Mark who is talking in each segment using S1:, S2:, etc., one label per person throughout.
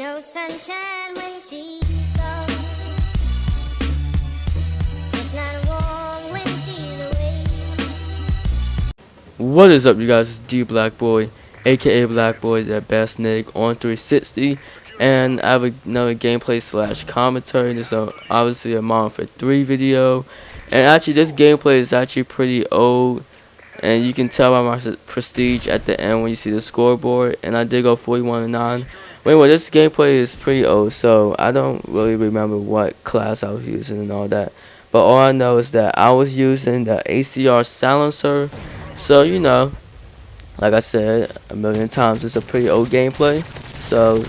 S1: no sunshine when she's gone. It's not warm when she's away.
S2: What is up, you guys? It's D Black Boy, aka Black Boy, the best Nick on 360, and I have another gameplay slash commentary. This is obviously a Modern Warfare 3 video, and actually this gameplay is actually pretty old, and you can tell by my prestige at the end when you see the scoreboard. And I did go 41-9. But anyway, this gameplay is pretty old, so I don't really remember what class I was using and all that. But all I know is that I was using the ACR silencer. So, you know, like I said a million times, it's a pretty old gameplay. So,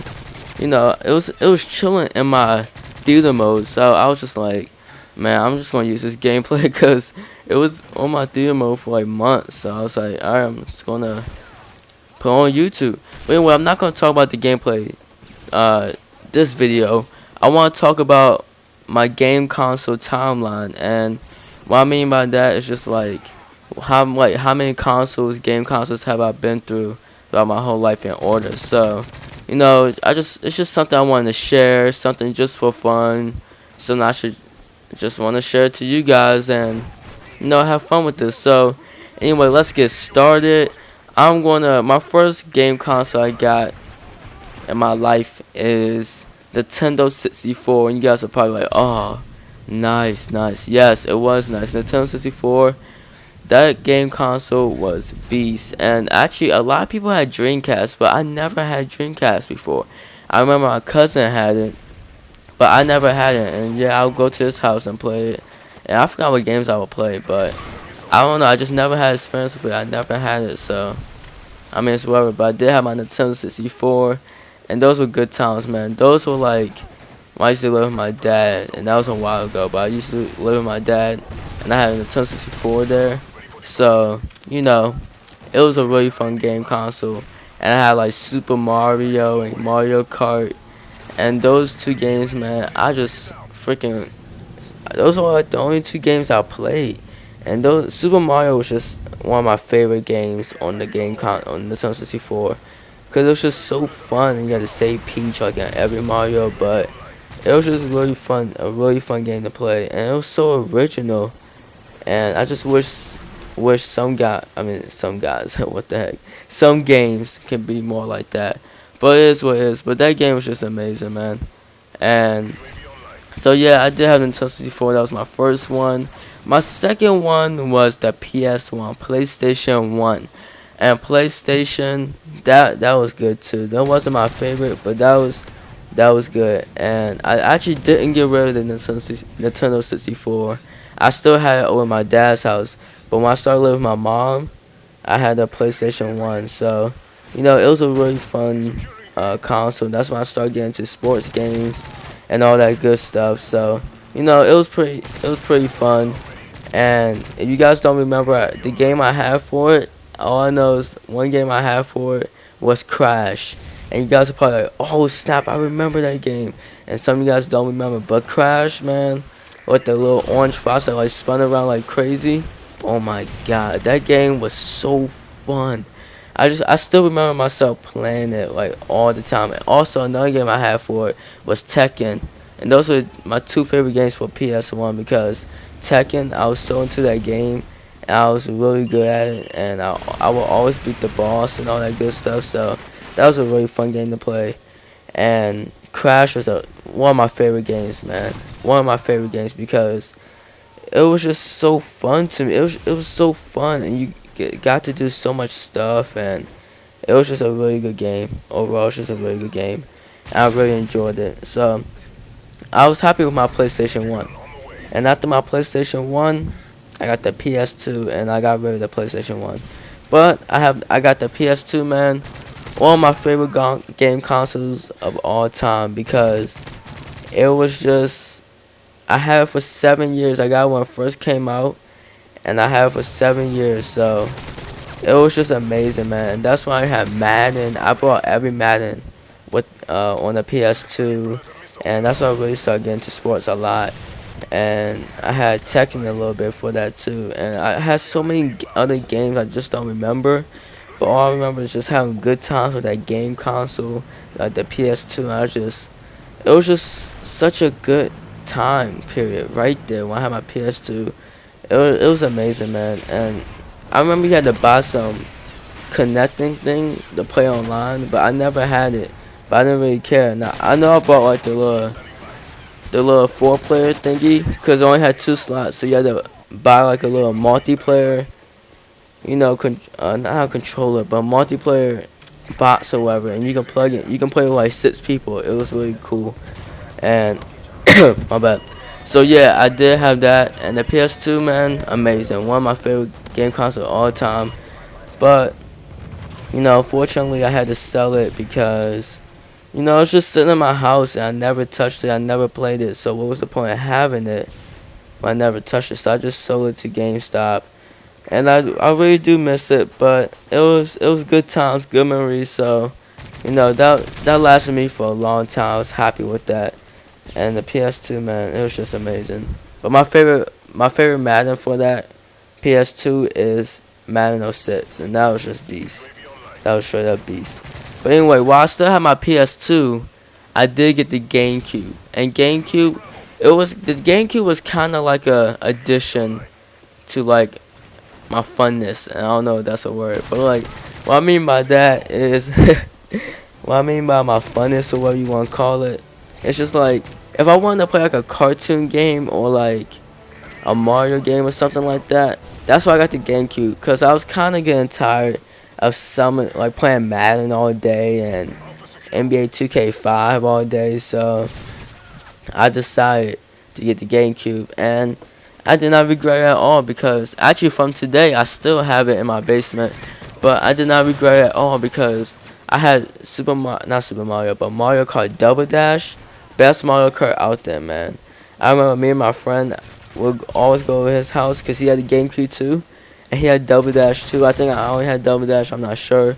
S2: you know, it was chilling in my theater mode. So I was just like, man, I'm just gonna use this gameplay because it was on my theater mode for like months. So I was like, alright, I'm just gonna put it on YouTube. But anyway, I'm not gonna talk about the gameplay this video. I want to talk about my game console timeline, and what I mean by that is just like how many game consoles have I been through throughout my whole life in order. So, you know, it's just something I wanted to share, something just for fun, something I should just want to share it to you guys and, you know, have fun with this. So anyway, let's get started. My first game console I got in my life is Nintendo 64, and you guys are probably like, oh, nice. Yes, it was nice. Nintendo 64, that game console was beast. And actually, a lot of people had Dreamcast, but I never had Dreamcast before. I remember my cousin had it, but I never had it. And yeah, I would go to his house and play it, and I forgot what games I would play, but I don't know, I just never had experience with it. I never had it, so I mean, it's whatever. But I did have my Nintendo 64, and those were good times, man. Those were like when I used to live with my dad, and that was a while ago, but I used to live with my dad, and I had a Nintendo 64 there. So, you know, it was a really fun game console. And I had like Super Mario and Mario Kart, and those two games, man, those are like the only two games I played. And those Super Mario was just one of my favorite games on the on the Nintendo 64, because it was just so fun, and you had to save Peach like in every Mario. But it was just really fun, a really fun game to play, and it was so original. And I just wish some guys, what the heck, some games can be more like that. But it is what it is. But that game was just amazing, man. And so yeah, I did have Nintendo 64. That was my first one. My second one was the PS1, PlayStation 1. And PlayStation, that was good too. That wasn't my favorite, but that was good. And I actually didn't get rid of the Nintendo 64. I still had it over my dad's house. But when I started living with my mom, I had the PlayStation 1. So, you know, it was a really fun console. That's when I started getting into sports games and all that good stuff. So, you know, it was pretty fun. And if you guys don't remember the game I had for it, all I know is one game I had for it was Crash. And you guys are probably like, oh snap, I remember that game. And some of you guys don't remember. But Crash, man, with the little orange fox that like spun around like crazy. Oh my god, that game was so fun. I still remember myself playing it like all the time. And also another game I had for it was Tekken. And those were my two favorite games for PS1, because Tekken, I was so into that game, and I was really good at it, and I would always beat the boss and all that good stuff. So that was a really fun game to play. And Crash was one of my favorite games, man. One of my favorite games, because it was just so fun to me. It was so fun, and you got to do so much stuff, and it was just a really good game. Overall, it was just a really good game, and I really enjoyed it. So I was happy with my PlayStation 1. And after my PlayStation 1, I got the PS2, and I got rid of the PlayStation 1. But I got the PS2, man. One of my favorite game consoles of all time, because it was just, I had it for 7 years. I got it when it first came out, and I had it for 7 years. So it was just amazing, man. And that's why I had Madden. I bought every Madden with on the PS2, and that's why I really started getting into sports a lot. And I had Tekken a little bit for that too, and I had so many other games I just don't remember. But all I remember is just having good times with that game console, like the PS2. And it was just such a good time period right there when I had my PS2. It was amazing, man. And I remember you had to buy some connecting thing to play online, but I never had it. But I didn't really care. Now I know I bought like the little 4-player thingy, because it only had 2 slots, so you had to buy like a little multiplayer, not a controller, but multiplayer box or whatever, and you can plug it. You can play with like 6 people. It was really cool. And my bad. So yeah, I did have that, and the PS2, man, amazing. One of my favorite game consoles of all time. But fortunately, I had to sell it because it was just sitting in my house and I never touched it. I never played it. So what was the point of having it when I never touched it? So I just sold it to GameStop. And I really do miss it, but it was good times, good memories. So, that lasted me for a long time. I was happy with that. And the PS2, man, it was just amazing. But my favorite Madden for that PS2 is Madden 06, and that was just beast. That was straight up beast. But anyway, while I still had my PS2, I did get the GameCube. And the GameCube was kind of like a addition to like my funness. And I don't know if that's a word, but like what I mean by that is what I mean by my funness, or whatever you want to call it. It's just like if I wanted to play like a cartoon game or like a Mario game or something like that. That's why I got the GameCube, because I was kind of getting tired of playing Madden all day and NBA 2K5 all day. So I decided to get the GameCube, and I did not regret it at all, because actually from today I still have it in my basement. But I did not regret it at all, because I had Mario Kart Double Dash, best Mario Kart out there, man. I remember me and my friend would always go to his house because he had the GameCube too, and he had Double Dash too. I think I only had Double Dash, I'm not sure,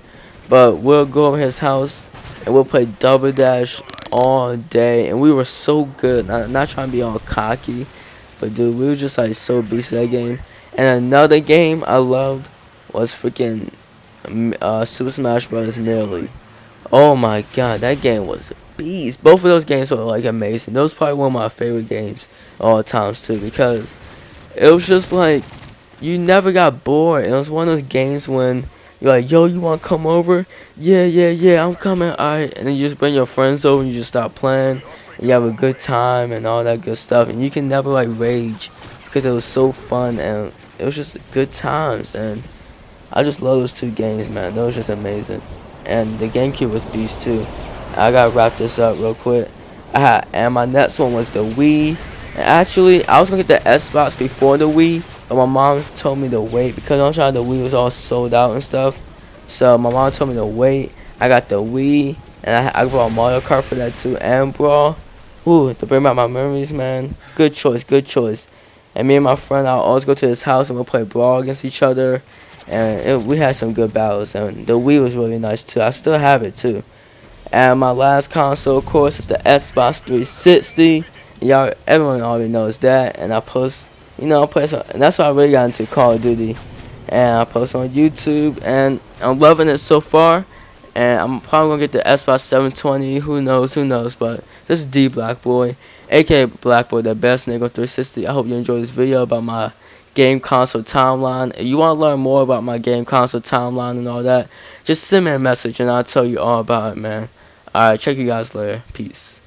S2: but we'll go over his house and we'll play Double Dash all day, and we were so good. Not trying to be all cocky, but dude, we were just like so beast at that game. And another game I loved was freaking Super Smash Bros. Melee. Oh my god, that game was a beast. Both of those games were like amazing. That was probably one of my favorite games of all times too, because it was just like you never got bored. And it was one of those games when you're like, yo, you want to come over? Yeah, I'm coming. Alright. And then you just bring your friends over and you just start playing, and you have a good time and all that good stuff, and you can never like rage, because it was so fun and it was just good times. And I just love those 2 games, man. That was just amazing. And the GameCube was beast too. I gotta wrap this up real quick. And my next one was the Wii. And actually, I was gonna get the Xbox before the Wii, but my mom told me to wait, because I'm trying the Wii was all sold out and stuff. So my mom told me to wait. I got the Wii, and I bought Mario Kart for that too, and Brawl. Ooh, to bring back my memories, man. Good choice. And me and my friend, I'll always go to his house and we'll play Brawl against each other. And we had some good battles, and the Wii was really nice too. I still have it too. And my last console, of course, is the Xbox 360. Everyone already knows that. And I post, I play some, and that's why I really got into Call of Duty. And I post on YouTube, and I'm loving it so far. And I'm probably gonna get the Xbox 720. Who knows? But this is D Black Boy, aka Black Boy, the best nigga on 360. I hope you enjoyed this video about my game console timeline. If you want to learn more about my game console timeline and all that, just send me a message and I'll tell you all about it, man. Alright, check you guys later. Peace.